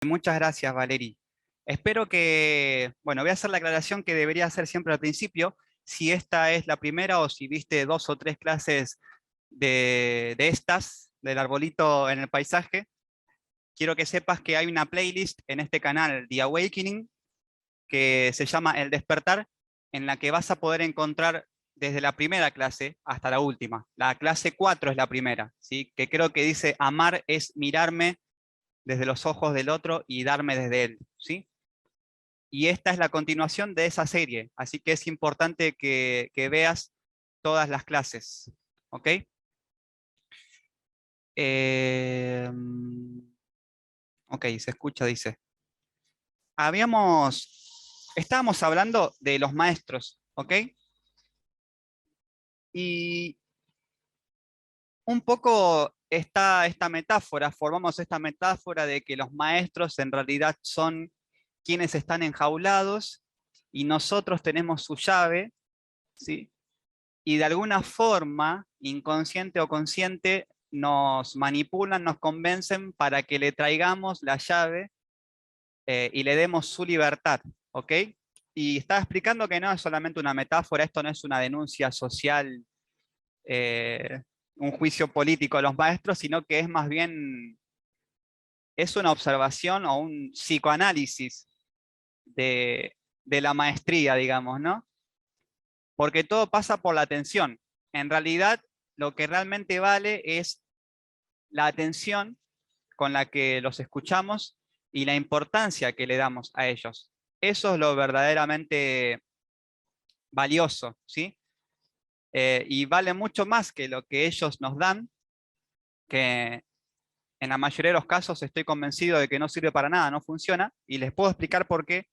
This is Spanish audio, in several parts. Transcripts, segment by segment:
Muchas gracias, Valery. Espero que, bueno, voy a hacer la aclaración que debería hacer siempre al principio, si esta es la primera o si viste dos o tres clases de estas, del arbolito en el paisaje. Quiero que sepas que hay una playlist en este canal, The Awakening, que se llama El Despertar, en la que vas a poder encontrar desde la primera clase hasta la última. La clase 4 es la primera, ¿sí? Que creo que dice, amar es mirarme desde los ojos del otro y darme desde él, ¿sí? Y esta es la continuación de esa serie, así que es importante que veas todas las clases, ¿ok? Eh, ok, se escucha, dice. Estábamos hablando de los maestros, ¿ok? Y un poco está esta metáfora, formamos esta metáfora de que los maestros en realidad son quienes están enjaulados y nosotros tenemos su llave, ¿sí? Y de alguna forma, inconsciente o consciente, nos manipulan, nos convencen para que le traigamos la llave y le demos su libertad, ¿ok? Y estaba explicando que no es solamente una metáfora, esto no es una denuncia social, eh, un juicio político a los maestros, sino que es más bien, es una observación o un psicoanálisis de la maestría, digamos, ¿no? Porque todo pasa por la atención. En realidad, lo que realmente vale es la atención con la que los escuchamos y la importancia que le damos a ellos. Eso es lo verdaderamente valioso, ¿sí? Y vale mucho más que lo que ellos nos dan, que en la mayoría de los casos estoy convencido de que no sirve para nada, no funciona, y les puedo explicar por qué,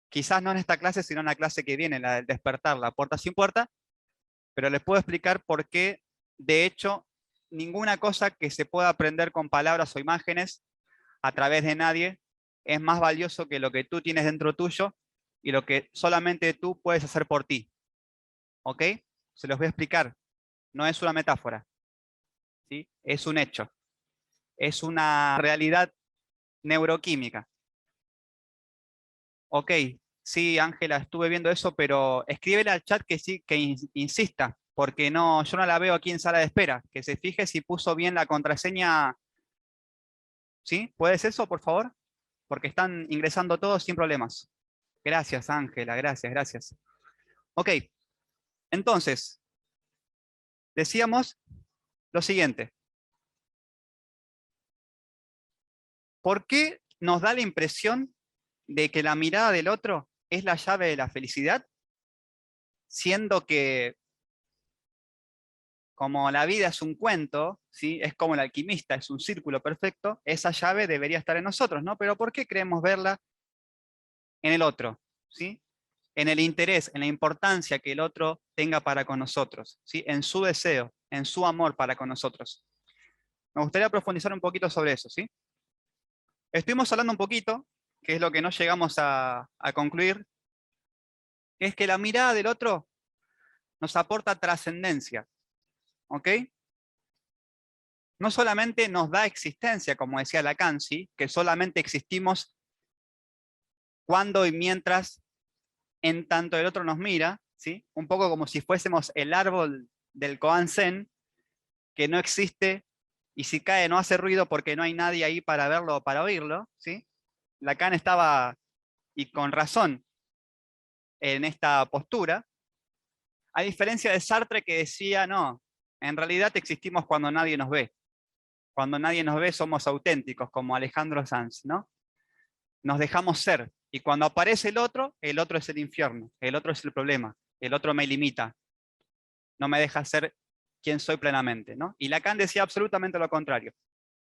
quizás no en esta clase, sino en la clase que viene, la del despertar, la puerta sin puerta, pero les puedo explicar por qué, de hecho, ninguna cosa que se pueda aprender con palabras o imágenes a través de nadie es más valioso que lo que tú tienes dentro tuyo y lo que solamente tú puedes hacer por ti. ¿Ok? Se los voy a explicar. No es una metáfora, ¿sí? Es un hecho. Es una realidad neuroquímica. Ok, sí, Ángela, estuve viendo eso, pero escríbele al chat que sí, que insista, porque no, yo no la veo aquí en sala de espera. Que se fije si puso bien la contraseña. ¿Sí? ¿Puedes eso, por favor? Porque están ingresando todos sin problemas. Gracias, Ángela, gracias, gracias. Ok, entonces, decíamos lo siguiente. ¿Por qué nos da la impresión de que la mirada del otro es la llave de la felicidad? Siendo que, como la vida es un cuento, ¿sí? Es como el alquimista, es un círculo perfecto, esa llave debería estar en nosotros, ¿no? Pero ¿por qué creemos verla en el otro? ¿Sí? En el interés, en la importancia que el otro tenga para con nosotros, ¿sí? En su deseo, en su amor para con nosotros. Me gustaría profundizar un poquito sobre eso, ¿sí? Estuvimos hablando un poquito, que es lo que no llegamos a concluir, que es que la mirada del otro nos aporta trascendencia, ¿ok? No solamente nos da existencia, como decía Lacan, ¿sí? Que solamente existimos cuando y mientras en tanto el otro nos mira, ¿sí? Un poco como si fuésemos el árbol del Koan Zen, que no existe y si cae no hace ruido porque no hay nadie ahí para verlo o para oírlo, ¿sí? Lacan estaba, y con razón, en esta postura, a diferencia de Sartre que decía, no, en realidad existimos cuando nadie nos ve. Cuando nadie nos ve somos auténticos, como Alejandro Sanz, ¿no? Nos dejamos ser. Y cuando aparece el otro es el infierno, el otro es el problema, el otro me limita, no me deja ser quien soy plenamente, ¿no? Y Lacan decía absolutamente lo contrario.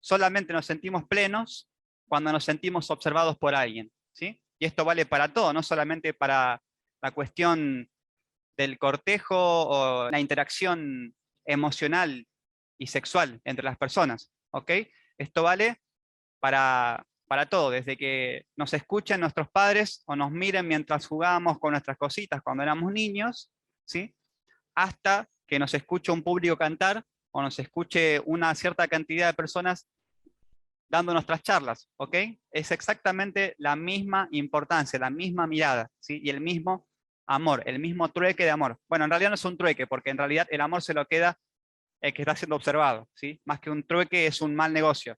Solamente nos sentimos plenos cuando nos sentimos observados por alguien, ¿sí? Y esto vale para todo, no solamente para la cuestión del cortejo o la interacción emocional y sexual entre las personas, ¿ok? Esto vale para todo, desde que nos escuchen nuestros padres o nos miren mientras jugamos con nuestras cositas cuando éramos niños, ¿sí? Hasta que nos escuche un público cantar o nos escuche una cierta cantidad de personas dando nuestras charlas, ¿ok? Es exactamente la misma importancia, la misma mirada, ¿sí? Y el mismo amor, el mismo trueque de amor. Bueno, en realidad no es un trueque, porque en realidad el amor se lo queda el que está siendo observado, ¿sí? Más que un trueque es un mal negocio,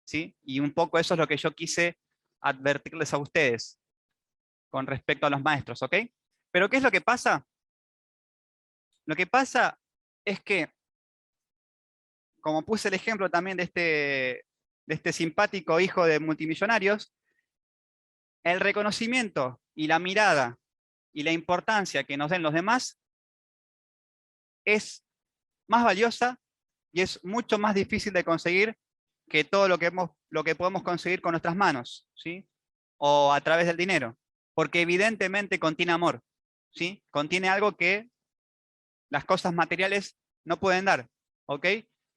¿sí? Y un poco eso es lo que yo quise advertirles a ustedes con respecto a los maestros, ¿ok? Pero ¿qué es lo que pasa? Lo que pasa es que, como puse el ejemplo también de este simpático hijo de multimillonarios, el reconocimiento y la mirada y la importancia que nos den los demás es más valiosa y es mucho más difícil de conseguir que todo lo que podemos conseguir con nuestras manos, ¿sí? O a través del dinero, porque evidentemente contiene amor, ¿sí? Contiene algo que las cosas materiales no pueden dar, ¿ok?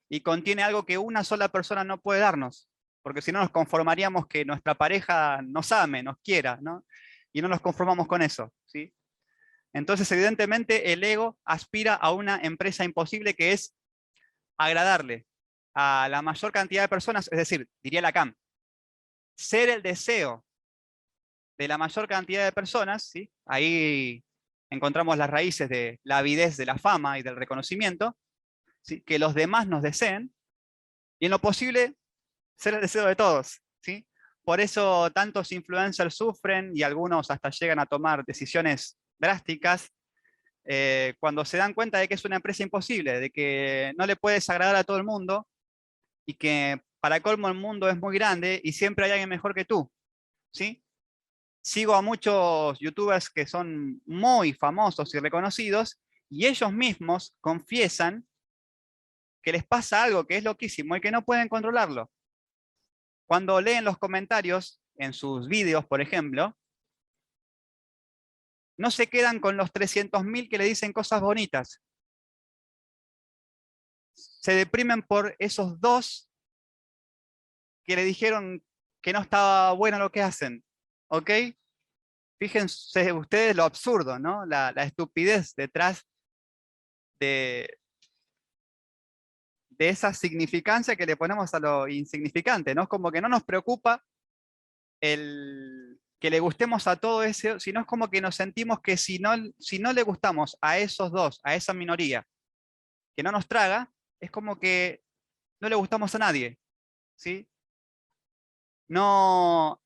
Y contiene algo que una sola persona no puede darnos, porque si no nos conformaríamos que nuestra pareja nos ame, nos quiera, ¿no? Y no nos conformamos con eso, ¿sí? Entonces, evidentemente, el ego aspira a una empresa imposible que es agradarle a la mayor cantidad de personas, es decir, diría Lacan, ser el deseo de la mayor cantidad de personas, ¿sí? Ahí encontramos las raíces de la avidez de la fama y del reconocimiento, ¿sí? Que los demás nos deseen, y en lo posible ser el deseo de todos, ¿sí? Por eso tantos influencers sufren y algunos hasta llegan a tomar decisiones drásticas cuando se dan cuenta de que es una empresa imposible, de que no le puedes agradar a todo el mundo y que para colmo el mundo es muy grande y siempre hay alguien mejor que tú, ¿sí? Sigo a muchos youtubers que son muy famosos y reconocidos y ellos mismos confiesan que les pasa algo que es loquísimo y que no pueden controlarlo. Cuando leen los comentarios en sus vídeos, por ejemplo, no se quedan con los 300.000 que le dicen cosas bonitas. Se deprimen por esos dos que le dijeron que no estaba bueno lo que hacen. ¿Ok? Fíjense ustedes lo absurdo, ¿no? La estupidez detrás de, de esa significancia que le ponemos a lo insignificante, ¿no? Es como que no nos preocupa el que le gustemos a todo ese, sino es como que nos sentimos que si no le gustamos a esos dos, a esa minoría que no nos traga, es como que no le gustamos a nadie, ¿sí? No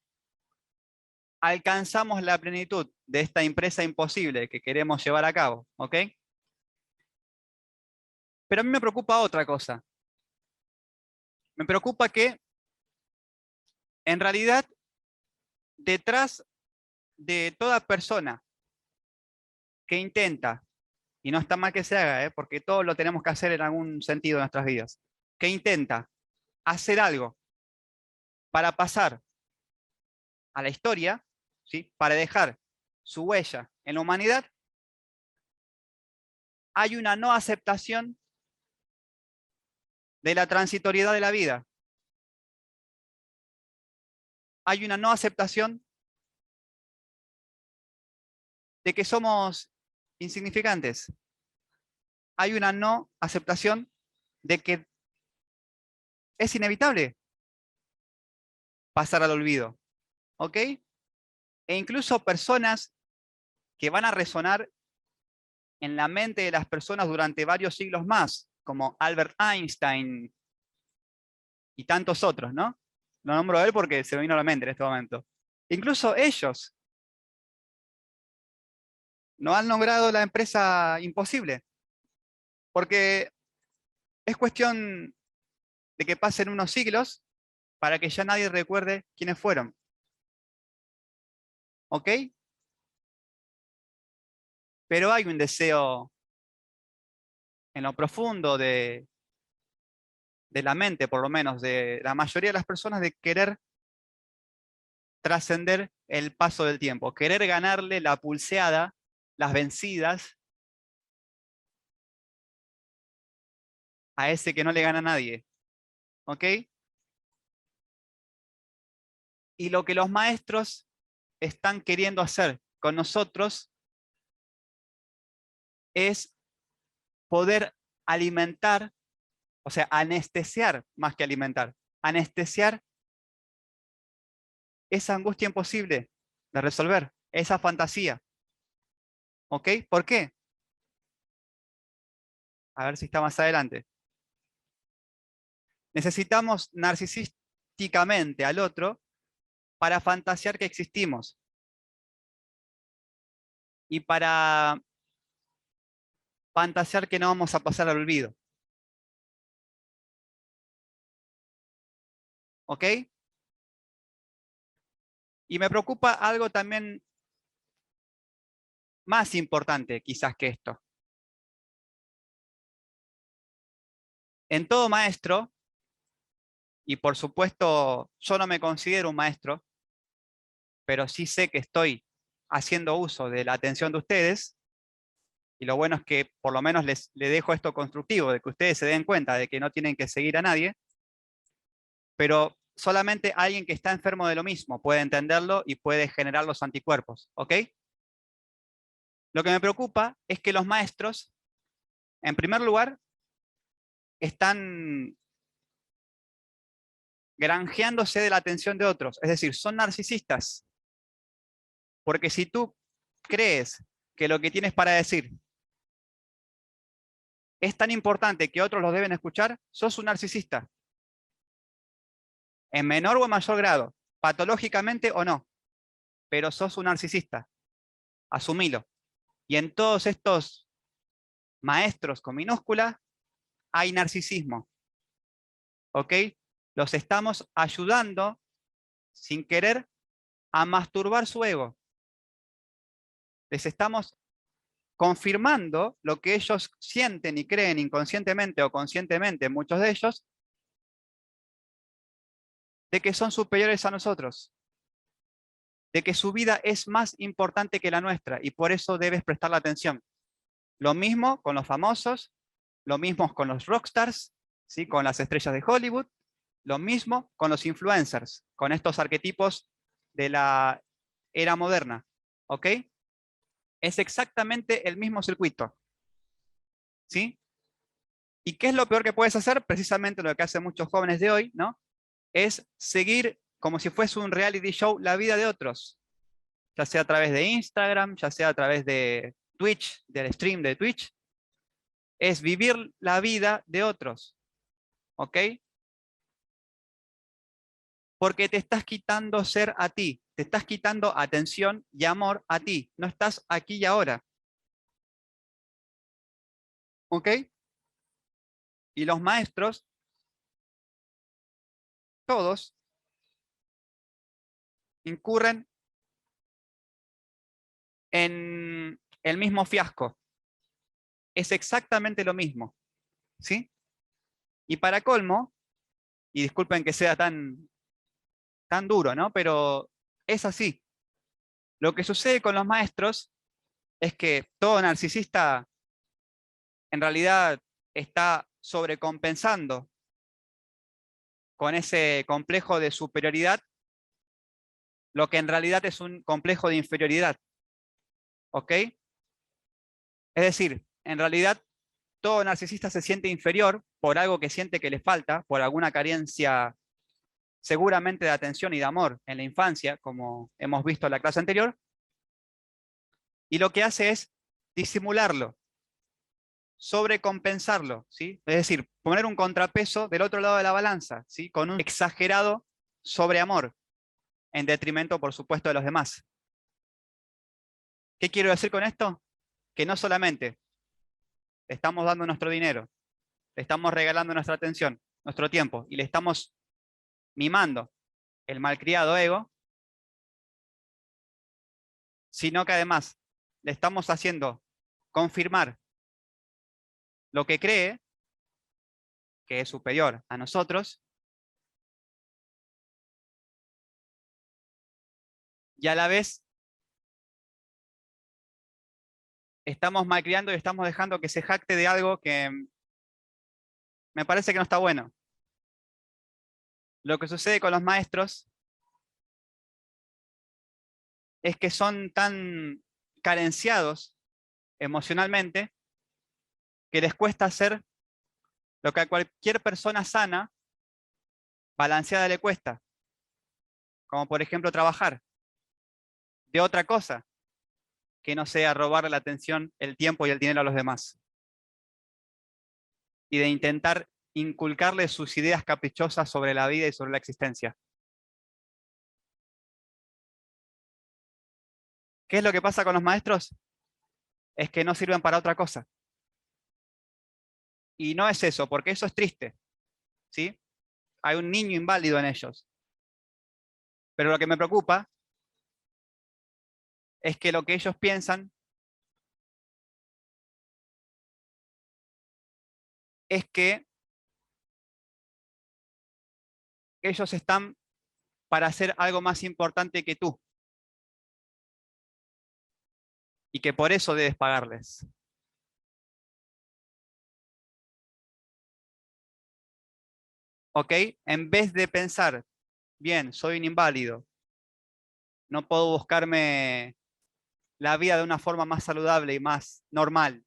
alcanzamos la plenitud de esta empresa imposible que queremos llevar a cabo, ¿ok? Pero a mí me preocupa otra cosa. Me preocupa que en realidad detrás de toda persona que intenta, y no está mal que se haga, porque todos lo tenemos que hacer en algún sentido en nuestras vidas, que intenta hacer algo para pasar a la historia, ¿sí? Para dejar su huella en la humanidad, hay una no aceptación de la transitoriedad de la vida. Hay una no aceptación de que somos insignificantes. Hay una no aceptación de que es inevitable pasar al olvido, ¿ok? E incluso personas que van a resonar en la mente de las personas durante varios siglos más, como Albert Einstein y tantos otros, ¿no? Lo nombro a él porque se me vino a la mente en este momento. Incluso ellos no han logrado la empresa imposible, porque es cuestión de que pasen unos siglos para que ya nadie recuerde quiénes fueron, ¿ok? Pero hay un deseo en lo profundo de la mente, por lo menos, de la mayoría de las personas, de querer trascender el paso del tiempo, querer ganarle la pulseada, las vencidas, a ese que no le gana a nadie, ¿ok? Y lo que los maestros están queriendo hacer con nosotros es poder alimentar, o sea, anestesiar más que alimentar, anestesiar esa angustia imposible de resolver, esa fantasía. ¿Ok? ¿Por qué? A ver si está más adelante. Necesitamos narcisísticamente al otro para fantasear que existimos y para fantasear que no vamos a pasar al olvido. ¿Ok? Y me preocupa algo también más importante quizás que esto. En todo maestro, y por supuesto yo no me considero un maestro, pero sí sé que estoy haciendo uso de la atención de ustedes, y lo bueno es que por lo menos les dejo esto constructivo, de que ustedes se den cuenta de que no tienen que seguir a nadie, pero solamente alguien que está enfermo de lo mismo puede entenderlo y puede generar los anticuerpos, ¿ok? Lo que me preocupa es que los maestros, en primer lugar, están granjeándose de la atención de otros, es decir, son narcisistas, porque si tú crees que lo que tienes para decir es tan importante que otros lo deben escuchar, sos un narcisista, en menor o en mayor grado, patológicamente o no, pero sos un narcisista, asumilo. Y en todos estos maestros con minúscula hay narcisismo, ¿ok? Los estamos ayudando sin querer a masturbar su ego. Les estamos confirmando lo que ellos sienten y creen inconscientemente o conscientemente, muchos de ellos, de que son superiores a nosotros, de que su vida es más importante que la nuestra y por eso debes prestarle atención. Lo mismo con los famosos, lo mismo con los rockstars, ¿sí? Con las estrellas de Hollywood, lo mismo con los influencers, con estos arquetipos de la era moderna. ¿Ok? Es exactamente el mismo circuito. ¿Sí? ¿Y qué es lo peor que puedes hacer? Precisamente lo que hacen muchos jóvenes de hoy, ¿no? Es seguir como si fuese un reality show la vida de otros, ya sea a través de Instagram, ya sea a través de Twitch, del stream de Twitch, es vivir la vida de otros, ¿ok? Porque te estás quitando ser a ti, te estás quitando atención y amor a ti, no estás aquí y ahora, ¿ok? Y los maestros, todos, incurren en el mismo fiasco, es exactamente lo mismo, ¿sí? Y para colmo, y disculpen que sea tan duro, ¿no? Pero es así. Lo que sucede con los maestros es que todo narcisista en realidad está sobrecompensando con ese complejo de superioridad, lo que en realidad es un complejo de inferioridad, ¿ok? Es decir, en realidad todo narcisista se siente inferior por algo que siente que le falta, por alguna carencia seguramente de atención y de amor en la infancia, como hemos visto en la clase anterior, y lo que hace es disimularlo, sobrecompensarlo, ¿sí? Es decir, poner un contrapeso del otro lado de la balanza, ¿sí? Con un exagerado sobreamor, en detrimento, por supuesto, de los demás. ¿Qué quiero decir con esto? Que no solamente le estamos dando nuestro dinero, le estamos regalando nuestra atención, nuestro tiempo, y le estamos mimando el malcriado ego, sino que además le estamos haciendo confirmar lo que cree que es superior a nosotros, y a la vez estamos malcriando y estamos dejando que se jacte de algo que me parece que no está bueno. Lo que sucede con los maestros es que son tan carenciados emocionalmente que les cuesta hacer lo que a cualquier persona sana balanceada le cuesta, como por ejemplo trabajar de otra cosa que no sea robarle la atención, el tiempo y el dinero a los demás. Y de intentar inculcarle sus ideas caprichosas sobre la vida y sobre la existencia. ¿Qué es lo que pasa con los maestros? Es que no sirven para otra cosa. Y no es eso, porque eso es triste, ¿sí? Hay un niño inválido en ellos. Pero lo que me preocupa es que lo que ellos piensan es que ellos están para hacer algo más importante que tú y que por eso debes pagarles. ¿Ok? En vez de pensar, bien, soy un inválido, no puedo buscarme la vida de una forma más saludable y más normal,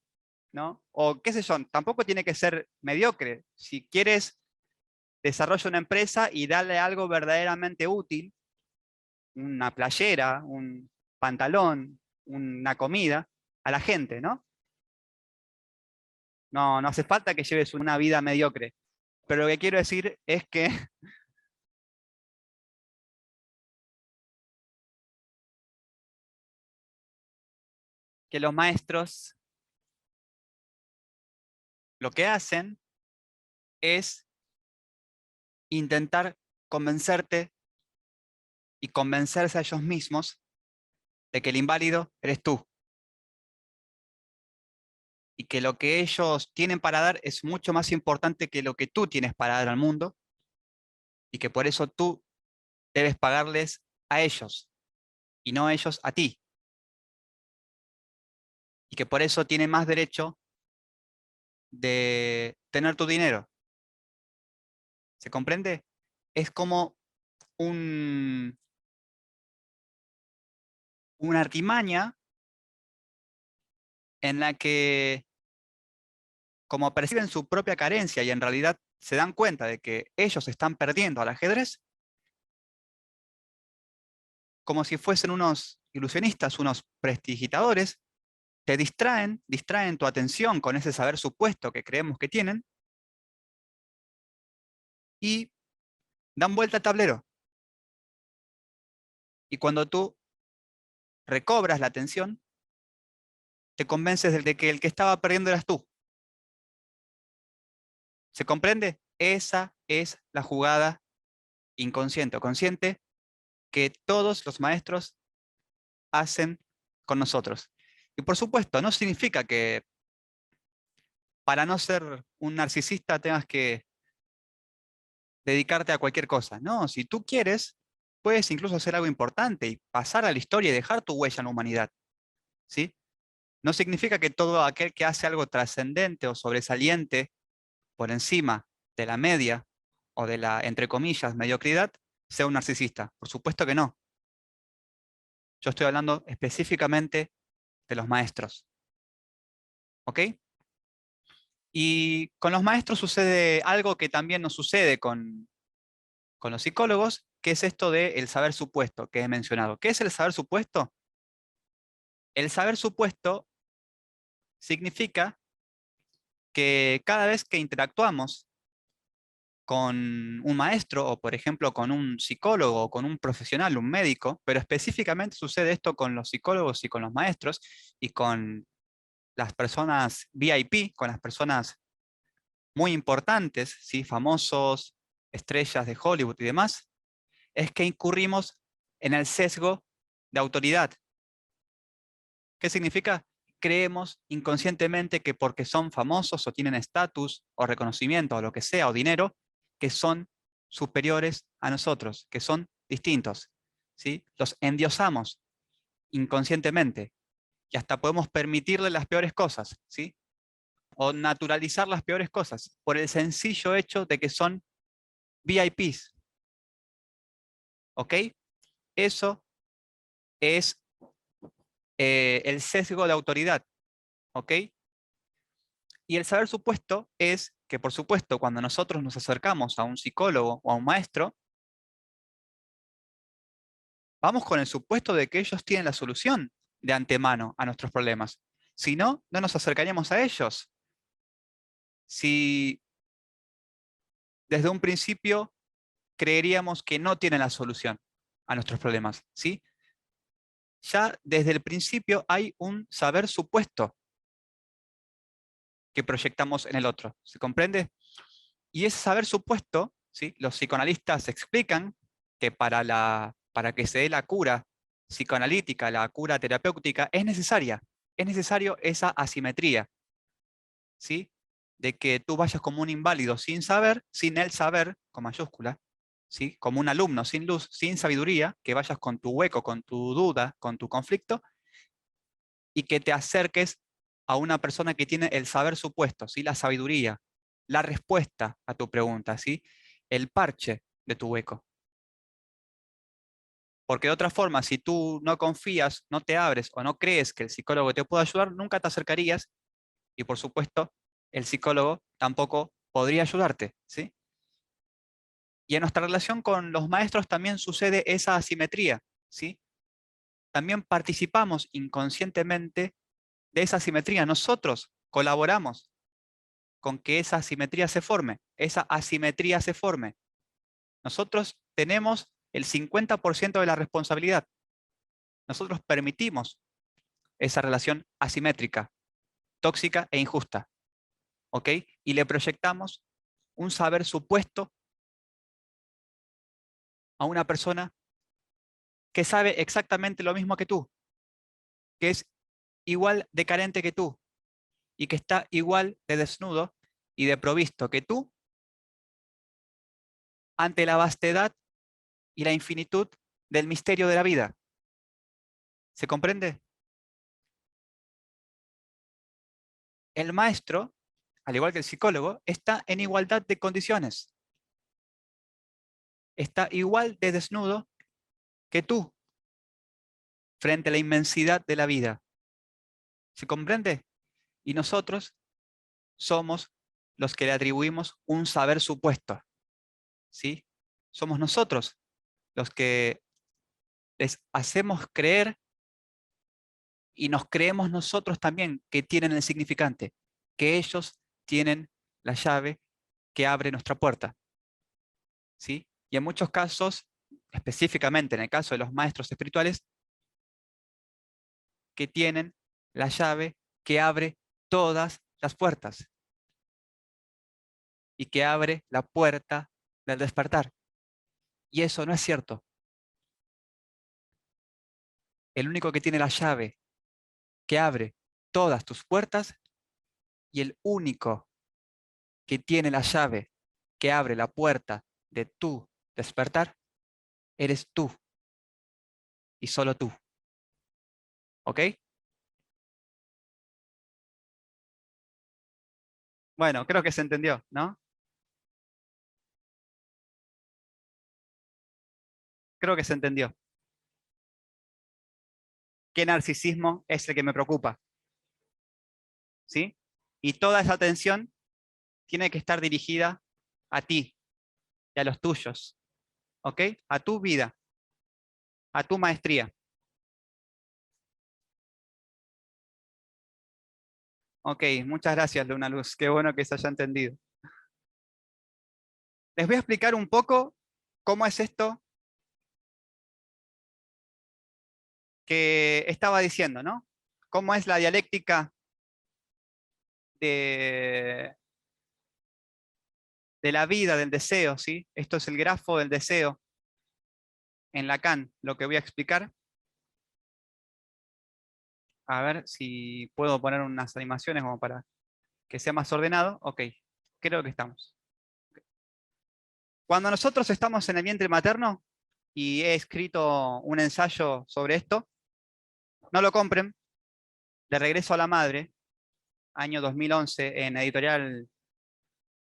¿no? O qué sé yo, tampoco tiene que ser mediocre. Si quieres, desarrolla una empresa y dale algo verdaderamente útil, una playera, un pantalón, una comida a la gente, ¿no? No, no hace falta que lleves una vida mediocre. Pero lo que quiero decir es que, que los maestros lo que hacen es intentar convencerte y convencerse a ellos mismos de que el inválido eres tú y que lo que ellos tienen para dar es mucho más importante que lo que tú tienes para dar al mundo y que por eso tú debes pagarles a ellos y no ellos a ti y que por eso tienen más derecho de tener tu dinero. ¿Se comprende? Es como un, una artimaña en la que, como perciben su propia carencia y en realidad se dan cuenta de que ellos están perdiendo al ajedrez, como si fuesen unos ilusionistas, unos prestidigitadores, te distraen tu atención con ese saber supuesto que creemos que tienen y dan vuelta al tablero. Y cuando tú recobras la atención, te convences de que el que estaba perdiendo eras tú. ¿Se comprende? Esa es la jugada inconsciente o consciente que todos los maestros hacen con nosotros. Y por supuesto, no significa que para no ser un narcisista tengas que dedicarte a cualquier cosa. No, si tú quieres, puedes incluso hacer algo importante y pasar a la historia y dejar tu huella en la humanidad, ¿sí? No significa que todo aquel que hace algo trascendente o sobresaliente por encima de la media o de la, entre comillas, mediocridad, sea un narcisista. Por supuesto que no. Yo estoy hablando específicamente de los maestros. ¿Ok? Y con los maestros sucede algo que también nos sucede con los psicólogos, que es esto del saber supuesto que he mencionado. ¿Qué es el saber supuesto? El saber supuesto significa que cada vez que interactuamos con un maestro o, por ejemplo, con un psicólogo o con un profesional, un médico, pero específicamente sucede esto con los psicólogos y con los maestros y con las personas VIP, con las personas muy importantes, ¿sí? Famosos, estrellas de Hollywood y demás, es que incurrimos en el sesgo de autoridad. ¿Qué significa? Creemos inconscientemente que porque son famosos o tienen estatus o reconocimiento o lo que sea, o dinero, que son superiores a nosotros, que son distintos, ¿sí? Los endiosamos inconscientemente y hasta podemos permitirle las peores cosas, ¿sí? O naturalizar las peores cosas por el sencillo hecho de que son VIPs, ¿ok? Eso es el sesgo de autoridad, ¿ok? Y el saber supuesto es que, por supuesto, cuando nosotros nos acercamos a un psicólogo o a un maestro, vamos con el supuesto de que ellos tienen la solución de antemano a nuestros problemas. Si no, no nos acercaríamos a ellos. Si desde un principio creeríamos que no tienen la solución a nuestros problemas, ¿sí? Ya desde el principio hay un saber supuesto que proyectamos en el otro. ¿Se comprende? Y ese saber supuesto, ¿sí? Los psicoanalistas explican que para que se dé la cura psicoanalítica, la cura terapéutica, es necesaria. Es necesario esa asimetría, ¿sí? De que tú vayas como un inválido sin saber, sin el saber, con mayúscula, ¿sí? Como un alumno sin luz, sin sabiduría, que vayas con tu hueco, con tu duda, con tu conflicto, y que te acerques a una persona que tiene el saber supuesto, ¿sí? La sabiduría, la respuesta a tu pregunta, ¿sí? El parche de tu hueco. Porque de otra forma, si tú no confías, no te abres o no crees que el psicólogo te pueda ayudar, nunca te acercarías y, por supuesto, el psicólogo tampoco podría ayudarte, ¿sí? Y en nuestra relación con los maestros también sucede esa asimetría, ¿sí? También participamos inconscientemente de esa asimetría. Nosotros colaboramos con que esa asimetría se forme, esa asimetría se forme. Nosotros tenemos el 50% de la responsabilidad. Nosotros permitimos esa relación asimétrica, tóxica e injusta, ¿ok? Y le proyectamos un saber supuesto a una persona que sabe exactamente lo mismo que tú, que es igual de carente que tú y que está igual de desnudo y de provisto que tú ante la vastedad y la infinitud del misterio de la vida. ¿Se comprende? El maestro, al igual que el psicólogo, está en igualdad de condiciones. Está igual de desnudo que tú frente a la inmensidad de la vida. ¿Se comprende? Y nosotros somos los que le atribuimos un saber supuesto, ¿sí? Somos nosotros los que les hacemos creer y nos creemos nosotros también que tienen el significante, que ellos tienen la llave que abre nuestra puerta, ¿sí? Y en muchos casos, específicamente en el caso de los maestros espirituales, que tienen la llave que abre todas las puertas y que abre la puerta del despertar. Y eso no es cierto. El único que tiene la llave que abre todas tus puertas y el único que tiene la llave que abre la puerta de tu despertar, eres tú y solo tú. ¿Ok? Bueno, creo que se entendió, ¿no? Creo que se entendió. ¿Qué narcisismo es el que me preocupa? ¿Sí? Y toda esa atención tiene que estar dirigida a ti y a los tuyos, ¿ok? A tu vida, a tu maestría. Ok, muchas gracias, Luna Luz. Qué bueno que se haya entendido. Les voy a explicar un poco cómo es esto que estaba diciendo, ¿no? Cómo es la dialéctica de, de la vida, del deseo, ¿sí? Esto es el grafo del deseo en Lacan, lo que voy a explicar. A ver si puedo poner unas animaciones como para que sea más ordenado. Ok, creo que estamos. Cuando nosotros estamos en el vientre materno, y he escrito un ensayo sobre esto, no lo compren, de regreso a la madre, año 2011, en editorial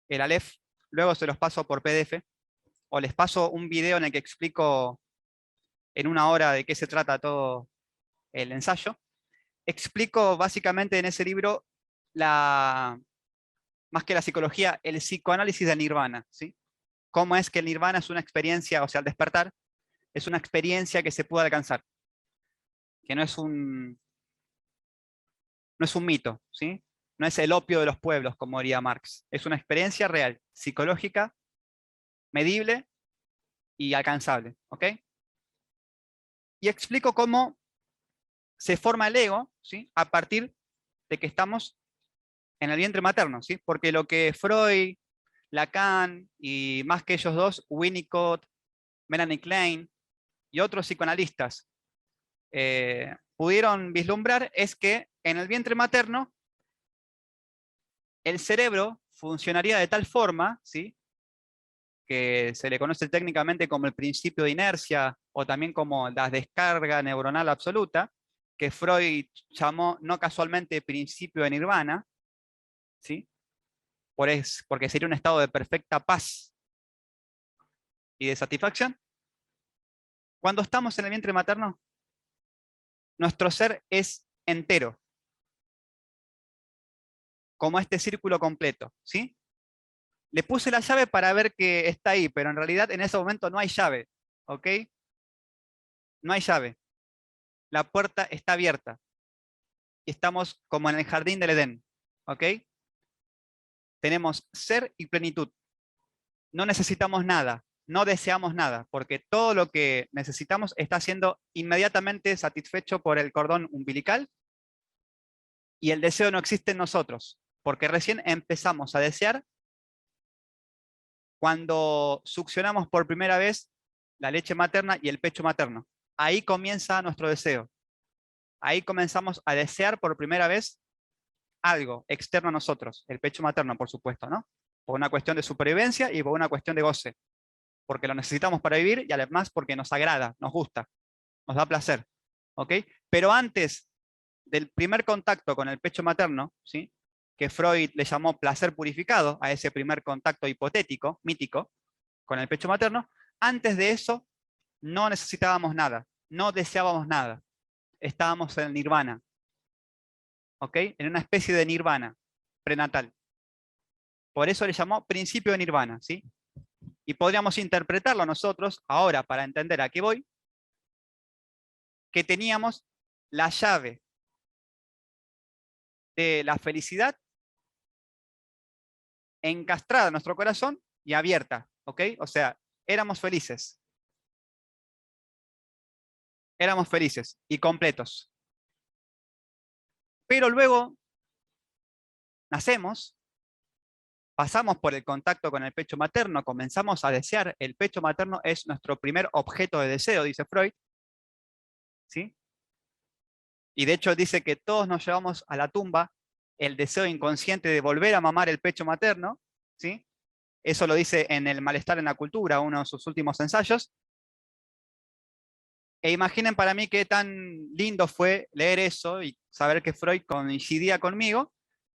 El Aleph, luego se los paso por PDF, o les paso un video en el que explico en una hora de qué se trata todo el ensayo. Explico básicamente en ese libro la más que la psicología, el psicoanálisis del nirvana, ¿sí? Cómo es que el nirvana es una experiencia, o sea, el despertar, es una experiencia que se puede alcanzar, que no es un mito, ¿sí? No es el opio de los pueblos, como diría Marx. Es una experiencia real, psicológica, medible y alcanzable, ¿ok? Y explico cómo se forma el ego, ¿sí? A partir de que estamos en el vientre materno, ¿sí? Porque lo que Freud, Lacan y más que ellos dos, Winnicott, Melanie Klein y otros psicoanalistas pudieron vislumbrar es que en el vientre materno el cerebro funcionaría de tal forma, ¿sí? Que se le conoce técnicamente como el principio de inercia o también como la descarga neuronal absoluta, que Freud llamó no casualmente principio de nirvana, ¿sí? Porque sería un estado de perfecta paz y de satisfacción. Cuando estamos en el vientre materno, nuestro ser es entero, como este círculo completo, ¿sí? Le puse la llave para ver que está ahí, pero en realidad en ese momento no hay llave, ¿ok? No hay llave. La puerta está abierta y estamos como en el jardín del Edén, ¿ok? Tenemos ser y plenitud. No necesitamos nada, no deseamos nada, porque todo lo que necesitamos está siendo inmediatamente satisfecho por el cordón umbilical y el deseo no existe en nosotros, porque recién empezamos a desear cuando succionamos por primera vez la leche materna y el pecho materno. Ahí comienza nuestro deseo. Ahí comenzamos a desear por primera vez algo externo a nosotros, el pecho materno, por supuesto, ¿no? Por una cuestión de supervivencia y por una cuestión de goce, porque lo necesitamos para vivir y además porque nos agrada, nos gusta, nos da placer, ¿ok? Pero antes del primer contacto con el pecho materno, ¿sí? Que Freud le llamó placer purificado a ese primer contacto hipotético, mítico, con el pecho materno, antes de eso no necesitábamos nada, no deseábamos nada, estábamos en el nirvana, ¿ok? En una especie de nirvana prenatal. Por eso le llamó principio de nirvana, ¿sí? Y podríamos interpretarlo nosotros, ahora para entender a qué voy, que teníamos la llave de la felicidad encastrada en nuestro corazón y abierta, ¿ok? O sea, éramos felices y completos. Pero luego nacemos, pasamos por el contacto con el pecho materno, comenzamos a desear, el pecho materno es nuestro primer objeto de deseo, dice Freud, ¿sí? Y de hecho dice que todos nos llevamos a la tumba el deseo inconsciente de volver a mamar el pecho materno, ¿sí? Eso lo dice en El malestar en la cultura, uno de sus últimos ensayos. E imaginen para mí qué tan lindo fue leer eso y saber que Freud coincidía conmigo,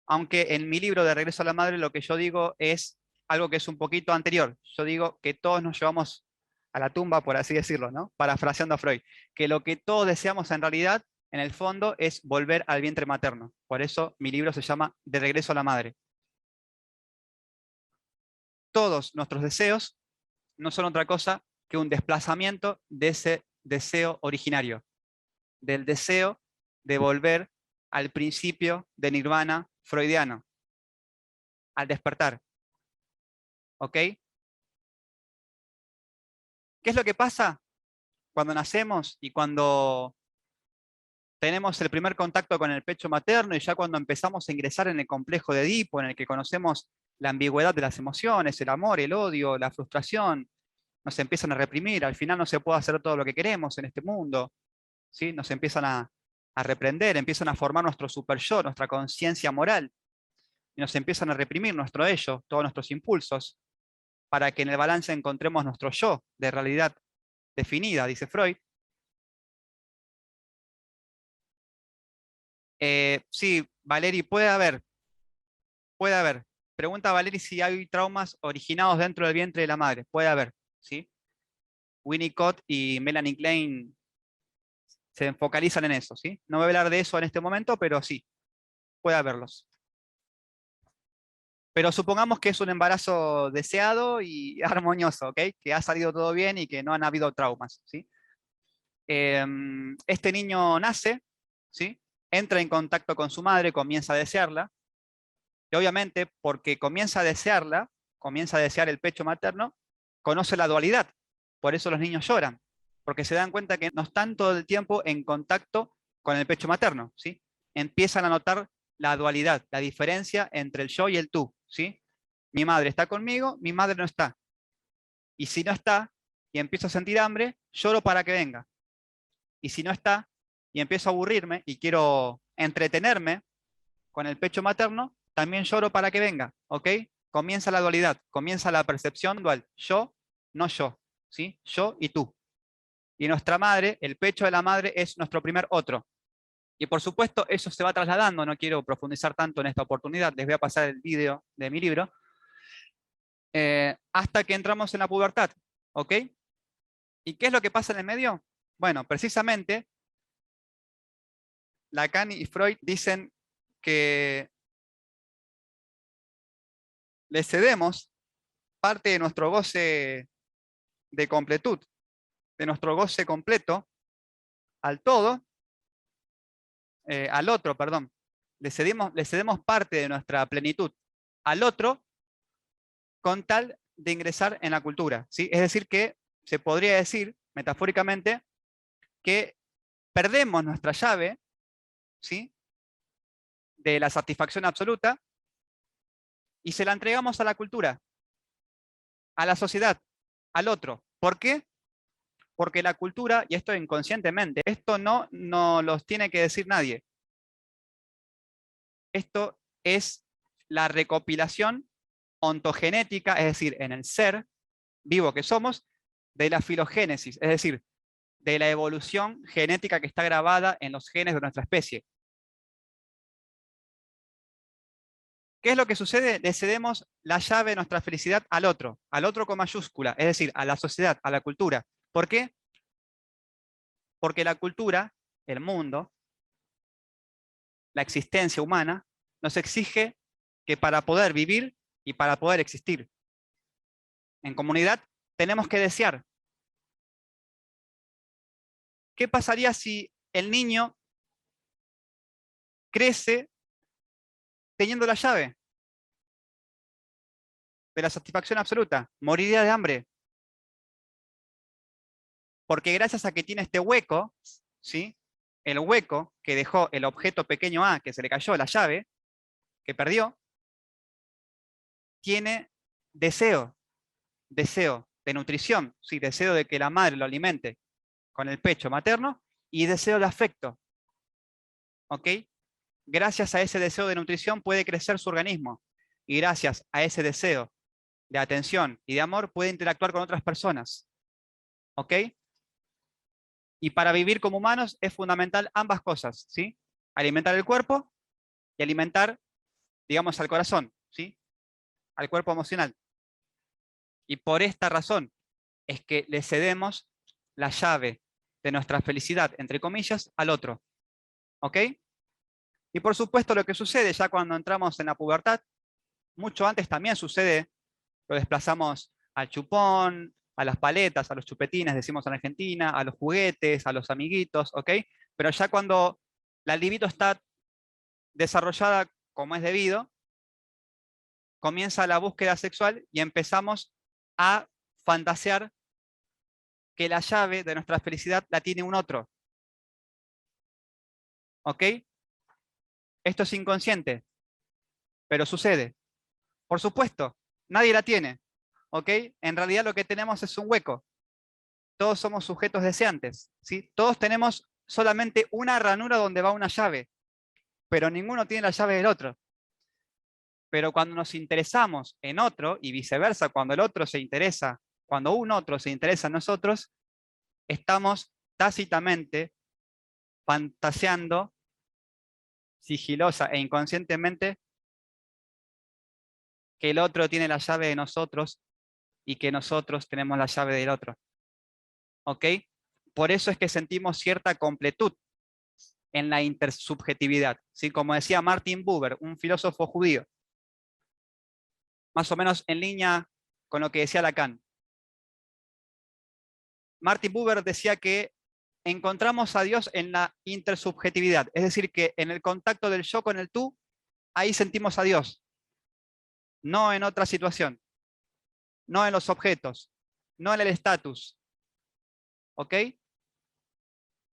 aunque en mi libro de Regreso a la Madre lo que yo digo es algo que es un poquito anterior. Yo digo que todos nos llevamos a la tumba, por así decirlo, ¿no? Parafraseando a Freud, que lo que todos deseamos en realidad, en el fondo, es volver al vientre materno. Por eso mi libro se llama De Regreso a la Madre. Todos nuestros deseos no son otra cosa que un desplazamiento de ese deseo originario, del deseo de volver al principio de nirvana freudiano, al despertar. ¿Ok? ¿Qué es lo que pasa cuando nacemos y cuando tenemos el primer contacto con el pecho materno y ya cuando empezamos a ingresar en el complejo de Edipo, en el que conocemos la ambigüedad de las emociones, el amor, el odio, la frustración, nos empiezan a reprimir, al final no se puede hacer todo lo que queremos en este mundo, ¿sí? Nos empiezan a reprender, empiezan a formar nuestro super yo, nuestra conciencia moral, y nos empiezan a reprimir nuestro ello, todos nuestros impulsos, para que en el balance encontremos nuestro yo de realidad definida, dice Freud. Sí, Valeri, puede haber. Pregunta a Valeri si hay traumas originados dentro del vientre de la madre. Puede haber, ¿sí? Winnicott y Melanie Klein se focalizan en eso, ¿sí? No voy a hablar de eso en este momento, pero sí, puede haberlos. Pero supongamos que es un embarazo deseado y armonioso, ¿ok? Que ha salido todo bien y que no han habido traumas, ¿sí? Este niño nace, ¿sí? Entra en contacto con su madre, comienza a desearla, y obviamente porque comienza a desearla, comienza a desear el pecho materno, conoce la dualidad. Por eso los niños lloran, porque se dan cuenta que no están todo el tiempo en contacto con el pecho materno, ¿sí? Empiezan a notar la dualidad, la diferencia entre el yo y el tú, ¿sí? Mi madre está conmigo, mi madre no está. Y si no está y empiezo a sentir hambre, lloro para que venga. Y si no está y empiezo a aburrirme y quiero entretenerme con el pecho materno, también lloro para que venga, ¿ok? Comienza la dualidad, comienza la percepción dual. Yo, no yo, ¿sí? Yo y tú. Y nuestra madre, el pecho de la madre es nuestro primer otro. Y por supuesto, eso se va trasladando, no quiero profundizar tanto en esta oportunidad, les voy a pasar el vídeo de mi libro, hasta que entramos en la pubertad, ¿ok? ¿Y qué es lo que pasa en el medio? Bueno, precisamente, Lacan y Freud dicen que le cedemos parte de nuestro goce de completud, de nuestro goce completo al todo, al otro, perdón. Le cedemos parte de nuestra plenitud al otro con tal de ingresar en la cultura, ¿sí? Es decir, que se podría decir, metafóricamente, que perdemos nuestra llave, ¿sí? De la satisfacción absoluta y se la entregamos a la cultura, a la sociedad, al otro. ¿Por qué? Porque la cultura, y esto inconscientemente, esto no los tiene que decir nadie. Esto es la recopilación ontogenética, es decir, en el ser vivo que somos, de la filogénesis, es decir, de la evolución genética que está grabada en los genes de nuestra especie. ¿Qué es lo que sucede? Le cedemos la llave de nuestra felicidad al otro con mayúscula, es decir, a la sociedad, a la cultura. ¿Por qué? Porque la cultura, el mundo, la existencia humana, nos exige que para poder vivir y para poder existir en comunidad, tenemos que desear. ¿Qué pasaría si el niño crece teniendo la llave de la satisfacción absoluta? Moriría de hambre. Porque gracias a que tiene este hueco, ¿sí? El hueco que dejó el objeto pequeño A, que se le cayó la llave, que perdió, tiene deseo, deseo de nutrición, ¿sí? Deseo de que la madre lo alimente con el pecho materno y deseo de afecto, ¿ok? Gracias a ese deseo de nutrición puede crecer su organismo y gracias a ese deseo de atención y de amor puede interactuar con otras personas, ¿ok? Y para vivir como humanos es fundamental ambas cosas, ¿sí? Alimentar el cuerpo y alimentar, digamos, al corazón, ¿sí? Al cuerpo emocional. Y por esta razón es que le cedemos la llave de nuestra felicidad, entre comillas, al otro, ¿ok? Y por supuesto lo que sucede ya cuando entramos en la pubertad, mucho antes también sucede, lo desplazamos al chupón, a las paletas, a los chupetines, decimos en Argentina, a los juguetes, a los amiguitos, ¿ok? Pero ya cuando la libido está desarrollada como es debido, comienza la búsqueda sexual y empezamos a fantasear que la llave de nuestra felicidad la tiene un otro, ¿ok? Esto es inconsciente, pero sucede. Por supuesto, nadie la tiene, ¿ok? En realidad lo que tenemos es un hueco. Todos somos sujetos deseantes, ¿sí? Todos tenemos solamente una ranura donde va una llave, pero ninguno tiene la llave del otro. Pero cuando nos interesamos en otro y viceversa, cuando el otro se interesa, cuando un otro se interesa en nosotros, estamos tácitamente fantaseando, sigilosa e inconscientemente, que el otro tiene la llave de nosotros y que nosotros tenemos la llave del otro. ¿Ok? Por eso es que sentimos cierta completud en la intersubjetividad, ¿sí? Como decía Martin Buber, un filósofo judío. más o menos en línea con lo que decía Lacan. Martin Buber decía que encontramos a Dios en la intersubjetividad, es decir, que en el contacto del yo con el tú, ahí sentimos a Dios, no en otra situación, no en los objetos, no en el estatus. ¿Ok?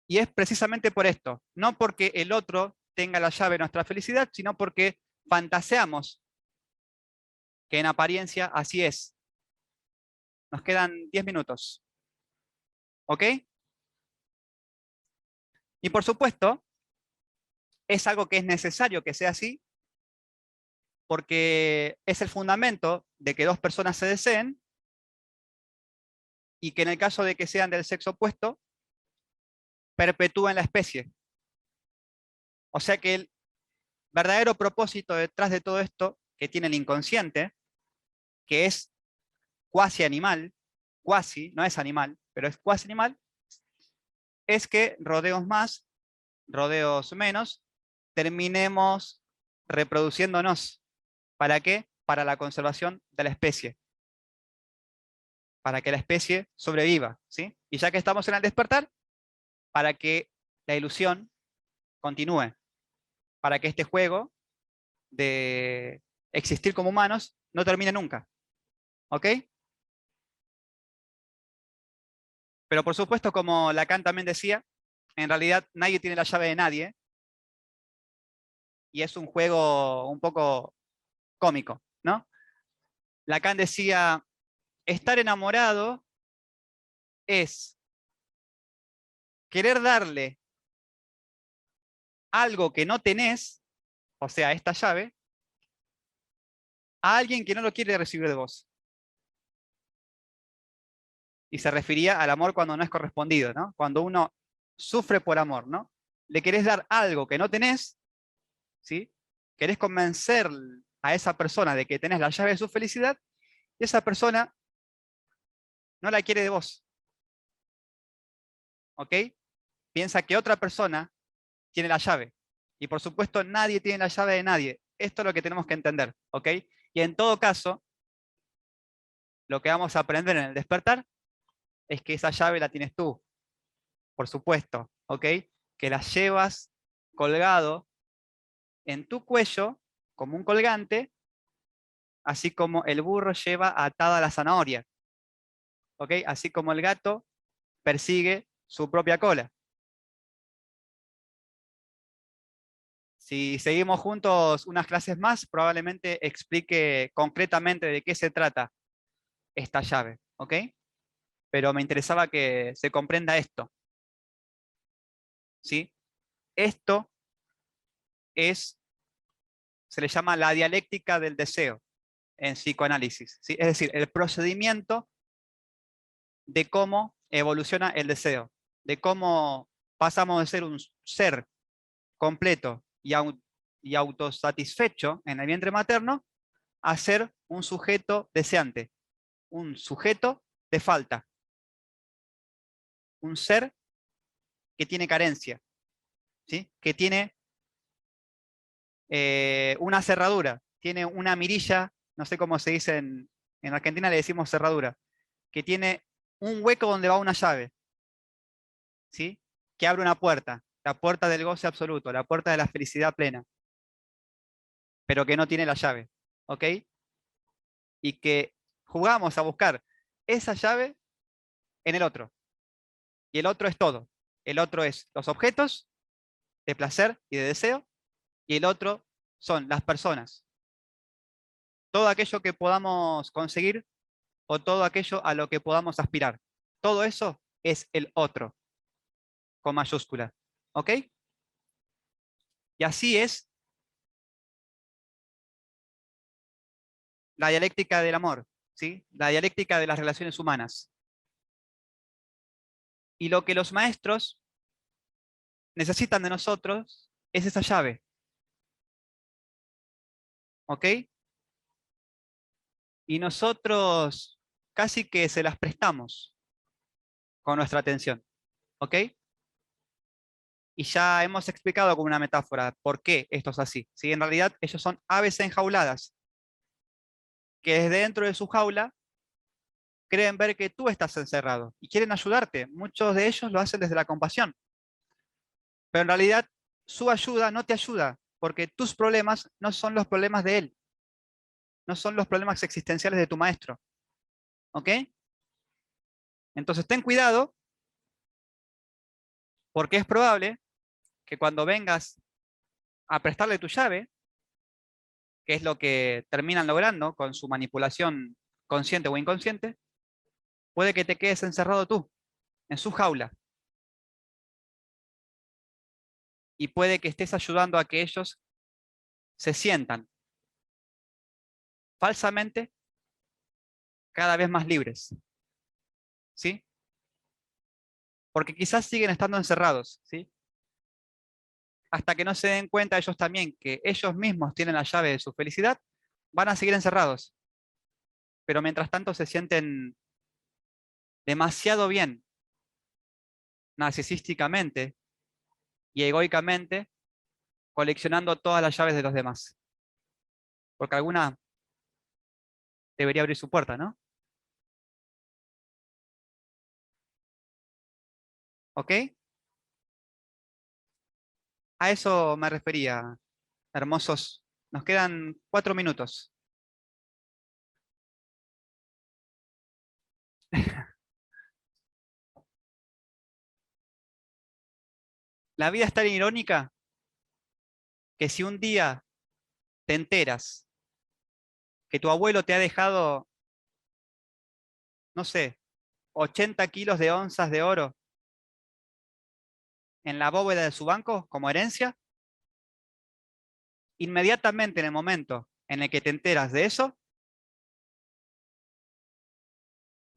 Y es precisamente por esto, no porque el otro tenga la llave de nuestra felicidad, sino porque fantaseamos que en apariencia así es. Nos quedan 10 minutos. ¿Ok? Y por supuesto, es algo que es necesario que sea así, porque es el fundamento de que dos personas se deseen y que en el caso de que sean del sexo opuesto, perpetúen la especie. O sea que el verdadero propósito detrás de todo esto que tiene el inconsciente, que es cuasi animal, cuasi, no es animal, pero es cuasi animal, es que rodeos más, rodeos menos, terminemos reproduciéndonos. ¿Para qué? Para la conservación de la especie, para que la especie sobreviva, ¿sí? Y ya que estamos en el despertar, para que la ilusión continúe, para que este juego de existir como humanos no termine nunca, ¿ok? Pero por supuesto, como Lacan también decía, en realidad nadie tiene la llave de nadie, y es un juego un poco cómico, ¿no? Lacan decía, estar enamorado es querer darle algo que no tenés, o sea, esta llave, a alguien que no lo quiere recibir de vos. Y se refería al amor cuando no es correspondido, ¿no? Cuando uno sufre por amor, ¿no? Le querés dar algo que no tenés, ¿sí? Querés convencer a esa persona de que tenés la llave de su felicidad, y esa persona no la quiere de vos, ¿ok? Piensa que otra persona tiene la llave. Y por supuesto, nadie tiene la llave de nadie. Esto es lo que tenemos que entender, ¿ok? Y en todo caso, lo que vamos a aprender en el despertar es que esa llave la tienes tú, por supuesto, ¿ok? Que la llevas colgado en tu cuello como un colgante, así como el burro lleva atada la zanahoria, ¿ok? Así como el gato persigue su propia cola. Si seguimos juntos unas clases más, probablemente explique concretamente de qué se trata esta llave, ¿ok? Pero me interesaba que se comprenda esto, ¿sí? Esto es, se le llama la dialéctica del deseo en psicoanálisis, ¿sí? Es decir, el procedimiento de cómo evoluciona el deseo, de cómo pasamos de ser un ser completo y autosatisfecho en el vientre materno a ser un sujeto deseante, un sujeto de falta, un ser que tiene carencia, ¿sí? Que tiene una cerradura, tiene una mirilla, no sé cómo se dice en Argentina le decimos cerradura, que tiene un hueco donde va una llave, ¿sí? Que abre una puerta, la puerta del goce absoluto, la puerta de la felicidad plena, pero que no tiene la llave, ¿ok? Y que jugamos a buscar esa llave en el otro. Y el otro es todo. El otro es los objetos de placer y de deseo, y el otro son las personas. Todo aquello que podamos conseguir o todo aquello a lo que podamos aspirar. Todo eso es el otro, con mayúscula. ¿Ok? Y así es la dialéctica del amor, ¿sí? La dialéctica de las relaciones humanas. Y lo que los maestros necesitan de nosotros es esa llave. ¿Ok? Y nosotros casi que se las prestamos con nuestra atención. ¿Ok? Y ya hemos explicado con una metáfora por qué esto es así. ¿Sí? En realidad ellos son aves enjauladas. que desde dentro de su jaula creen ver que tú estás encerrado y quieren ayudarte. Muchos de ellos lo hacen desde la compasión, pero en realidad su ayuda no te ayuda, porque tus problemas no son los problemas de él, no son los problemas existenciales de tu maestro. ¿Ok? Entonces ten cuidado, porque es probable que cuando vengas a prestarle tu llave, que es lo que terminan logrando con su manipulación consciente o inconsciente, puede que te quedes encerrado tú, en su jaula, y puede que estés ayudando a que ellos se sientan falsamente cada vez más libres, ¿sí? Porque quizás siguen estando encerrados, ¿sí? Hasta que no se den cuenta ellos también que ellos mismos tienen la llave de su felicidad, van a seguir encerrados. Pero mientras tanto se sienten demasiado bien, narcisísticamente y egoicamente, coleccionando todas las llaves de los demás. Porque alguna debería abrir su puerta, ¿no? ¿Ok? A eso me refería, hermosos. Nos quedan 4 minutos. La vida es tan irónica que si un día te enteras que tu abuelo te ha dejado, no sé, 80 kilos de onzas de oro en la bóveda de su banco como herencia, inmediatamente en el momento en el que te enteras de eso,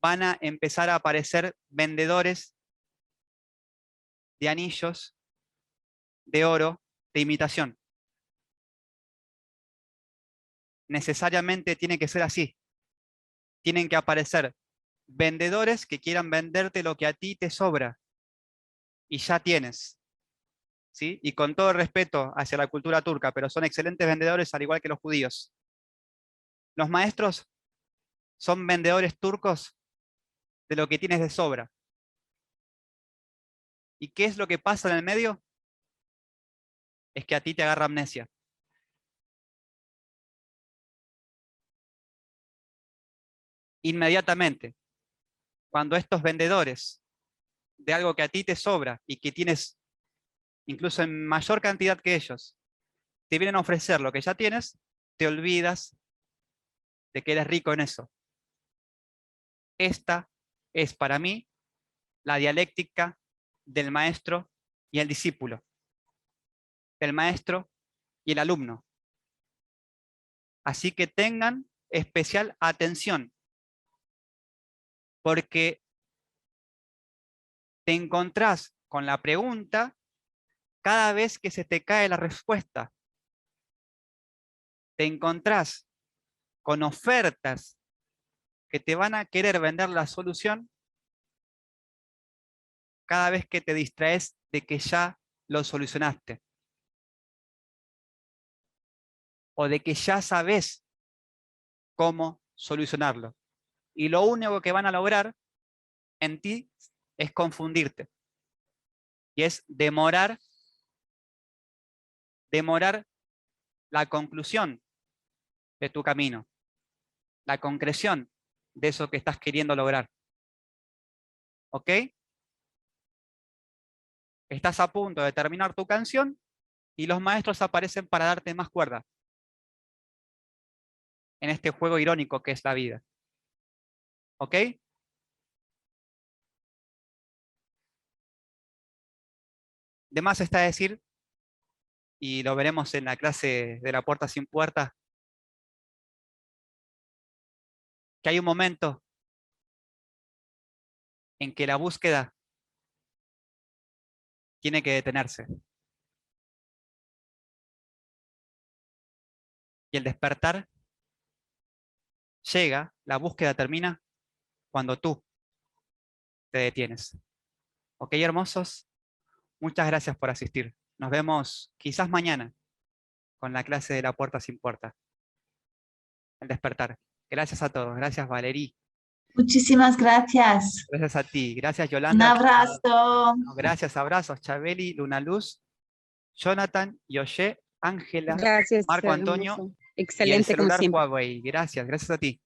van a empezar a aparecer vendedores de anillos de oro de imitación. Necesariamente tiene que ser así. Tienen que aparecer vendedores que quieran venderte lo que a ti te sobra y ya tienes, ¿sí? Y con todo el respeto hacia la cultura turca, pero son excelentes vendedores al igual que los judíos. Los maestros son vendedores turcos de lo que tienes de sobra. ¿Y qué es lo que pasa en el medio? Es que a ti te agarra amnesia. Inmediatamente, cuando estos vendedores de algo que a ti te sobra y que tienes incluso en mayor cantidad que ellos, te vienen a ofrecer lo que ya tienes, te olvidas de que eres rico en eso. Esta es para mí la dialéctica del maestro y el discípulo, del maestro y el alumno. Así que tengan especial atención, porque te encontrás con la pregunta cada vez que se te cae la respuesta. Te encontrás con ofertas que te van a querer vender la solución cada vez que te distraes de que ya lo solucionaste o de que ya sabes cómo solucionarlo. Y lo único que van a lograr en ti es confundirte y es demorar la conclusión de tu camino, la concreción de eso que estás queriendo lograr. ¿Ok? Estás a punto de terminar tu canción y los maestros aparecen para darte más cuerda en este juego irónico que es la vida. ¿Ok? De más está decir, y lo veremos en la clase de la puerta sin puerta, que hay un momento en que la búsqueda tiene que detenerse y el despertar llega, la búsqueda termina cuando tú te detienes. ¿Ok, hermosos? Muchas gracias por asistir. Nos vemos quizás mañana con la clase de la puerta sin puerta, el despertar. Gracias a todos. Gracias, Valerí. Muchísimas gracias. Gracias a ti. Gracias, Un Yolanda. abrazo. Gracias, abrazos. Chabeli, Luna Luz, Jonathan, Yoye, Ángela, Gracias, Marco Antonio hermoso. y el Excelente como celular siempre. Huawei. Gracias a ti.